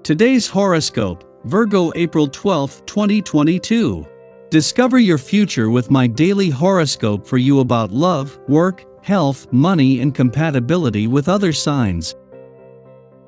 Today's horoscope, Virgo April 12, 2022. Discover your future with my daily horoscope for you about love, work, health, money and compatibility with other signs.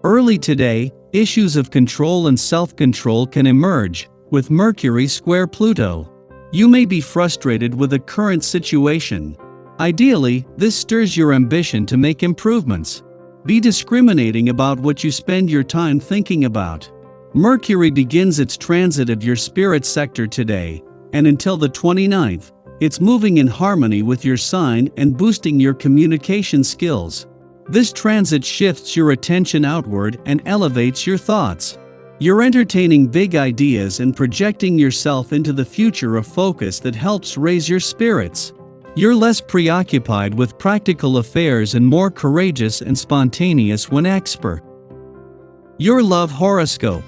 Early today, issues of control and self-control can emerge, with Mercury square Pluto. You may be frustrated with a current situation. Ideally, this stirs your ambition to make improvements. Be discriminating about what you spend your time thinking about. Mercury begins its transit of your spirit sector today, and until the 29th, it's moving in harmony with your sign and boosting your communication skills. This transit shifts your attention outward and elevates your thoughts. You're entertaining big ideas and projecting yourself into the future, a focus that helps raise your spirits. You're less preoccupied with practical affairs and more courageous and spontaneous when expert. Your love horoscope.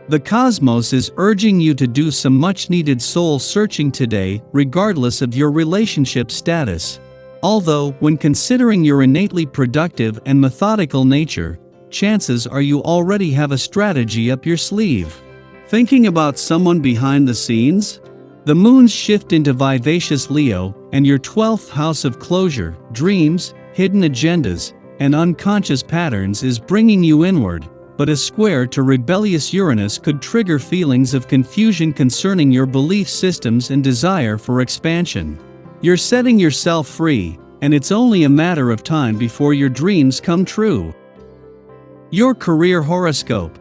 The cosmos is urging you to do some much-needed soul-searching today, regardless of your relationship status. Although, when considering your innately productive and methodical nature, chances are you already have a strategy up your sleeve. Thinking about someone behind the scenes? The moon's shift into vivacious Leo, and your 12th house of closure, dreams, hidden agendas, and unconscious patterns is bringing you inward, but a square to rebellious Uranus could trigger feelings of confusion concerning your belief systems and desire for expansion. You're setting yourself free, and it's only a matter of time before your dreams come true. Your career horoscope.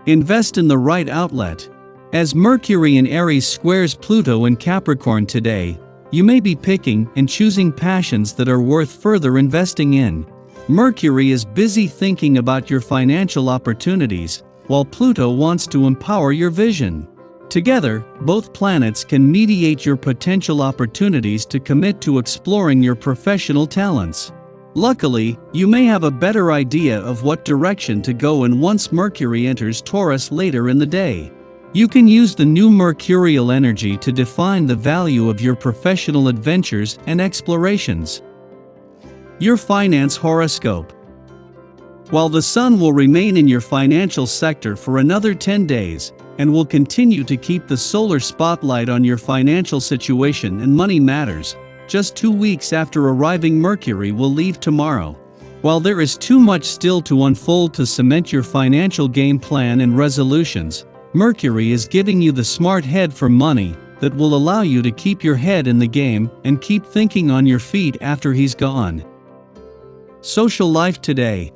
Invest in the right outlet. As Mercury in Aries squares Pluto in Capricorn today, you may be picking and choosing passions that are worth further investing in. Mercury is busy thinking about your financial opportunities, while Pluto wants to empower your vision. Together, both planets can mediate your potential opportunities to commit to exploring your professional talents. Luckily, you may have a better idea of what direction to go in once Mercury enters Taurus later in the day. You can use the new mercurial energy to define the value of your professional adventures and explorations. Your finance horoscope. While the sun will remain in your financial sector for another 10 days, and will continue to keep the solar spotlight on your financial situation and money matters, just 2 weeks after arriving Mercury will leave tomorrow. While there is too much still to unfold to cement your financial game plan and resolutions, Mercury is giving you the smart head for money that will allow you to keep your head in the game and keep thinking on your feet after he's gone. Social life today.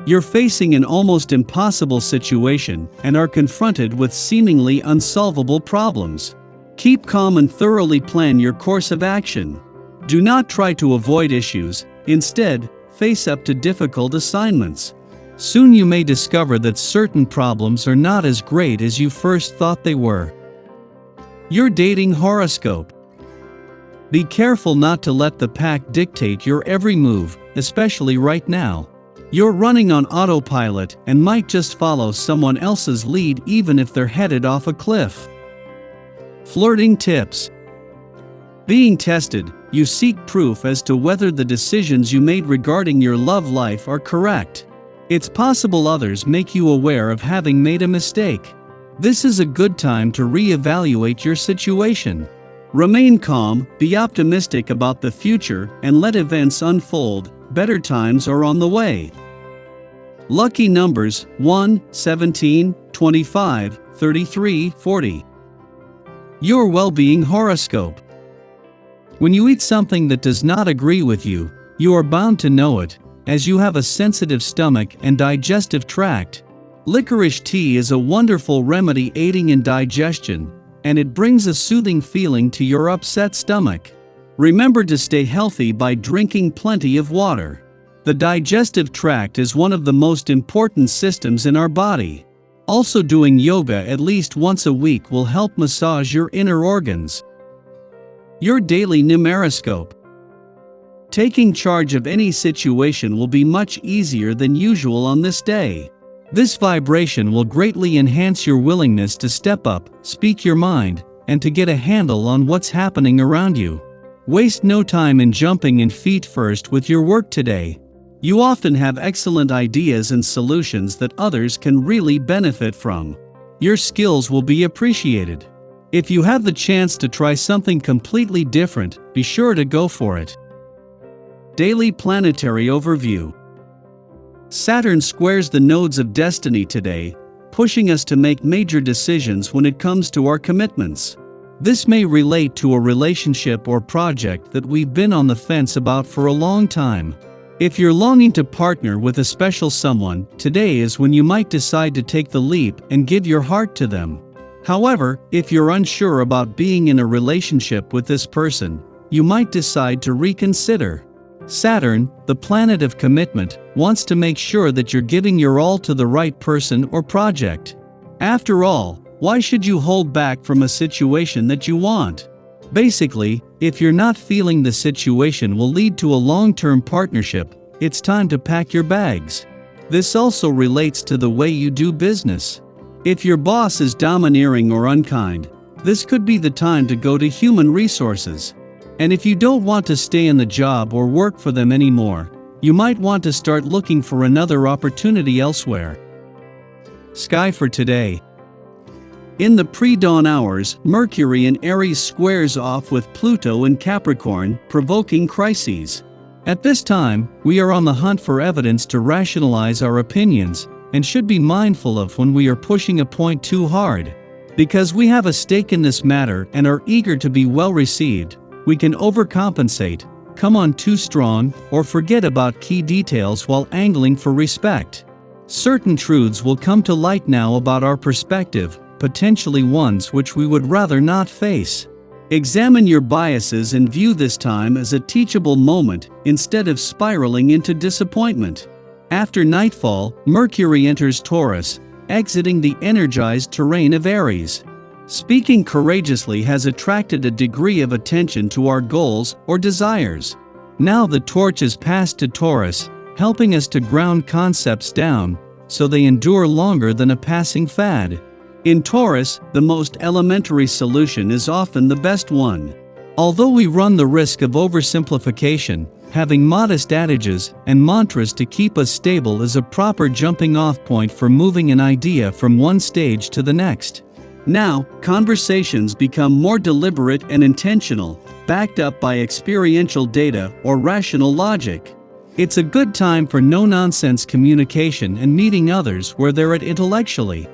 You're facing an almost impossible situation and are confronted with seemingly unsolvable problems. Keep calm and thoroughly plan your course of action. Do not try to avoid issues, instead, face up to difficult assignments. Soon you may discover that certain problems are not as great as you first thought they were. Your dating horoscope. Be careful not to let the pack dictate your every move, especially right now. You're running on autopilot and might just follow someone else's lead even if they're headed off a cliff. Flirting tips. Being tested, you seek proof as to whether the decisions you made regarding your love life are correct. It's possible others make you aware of having made a mistake. This is a good time to re-evaluate your situation. Remain calm, be optimistic about the future, and let events unfold. Better times are on the way. Lucky numbers 1, 17, 25, 33, 40. Your well-being horoscope. When you eat something that does not agree with you, you are bound to know it, as you have a sensitive stomach and digestive tract. Licorice tea is a wonderful remedy aiding in digestion, and it brings a soothing feeling to your upset stomach. Remember to stay healthy by drinking plenty of water. The digestive tract is one of the most important systems in our body. Also, doing yoga at least once a week will help massage your inner organs. Your daily numeroscope. Taking charge of any situation will be much easier than usual on this day. This vibration will greatly enhance your willingness to step up, speak your mind, and to get a handle on what's happening around you. Waste no time in jumping in feet first with your work today. You often have excellent ideas and solutions that others can really benefit from. Your skills will be appreciated. If you have the chance to try something completely different, be sure to go for it. Daily Planetary Overview. Saturn squares the nodes of destiny today, pushing us to make major decisions when it comes to our commitments. This may relate to a relationship or project that we've been on the fence about for a long time. If you're longing to partner with a special someone, today is when you might decide to take the leap and give your heart to them. However, if you're unsure about being in a relationship with this person, you might decide to reconsider. Saturn, the planet of commitment, wants to make sure that you're giving your all to the right person or project. After all, why should you hold back from a situation that you want? Basically, if you're not feeling the situation will lead to a long-term partnership, it's time to pack your bags. This also relates to the way you do business. If your boss is domineering or unkind, this could be the time to go to human resources. And if you don't want to stay in the job or work for them anymore, you might want to start looking for another opportunity elsewhere. Sky for today. In the pre-dawn hours, Mercury in Aries squares off with Pluto in Capricorn, provoking crises. At this time, we are on the hunt for evidence to rationalize our opinions, and should be mindful of when we are pushing a point too hard. Because we have a stake in this matter and are eager to be well received, we can overcompensate, come on too strong, or forget about key details while angling for respect. Certain truths will come to light now about our perspective, potentially ones which we would rather not face. Examine your biases and view this time as a teachable moment instead of spiraling into disappointment. After nightfall, Mercury enters Taurus, exiting the energized terrain of Aries. Speaking courageously has attracted a degree of attention to our goals or desires. Now the torch is passed to Taurus, helping us to ground concepts down, so they endure longer than a passing fad. In Taurus, the most elementary solution is often the best one. Although we run the risk of oversimplification, having modest adages and mantras to keep us stable is a proper jumping-off point for moving an idea from one stage to the next. Now, conversations become more deliberate and intentional, backed up by experiential data or rational logic. It's a good time for no-nonsense communication and meeting others where they're at intellectually.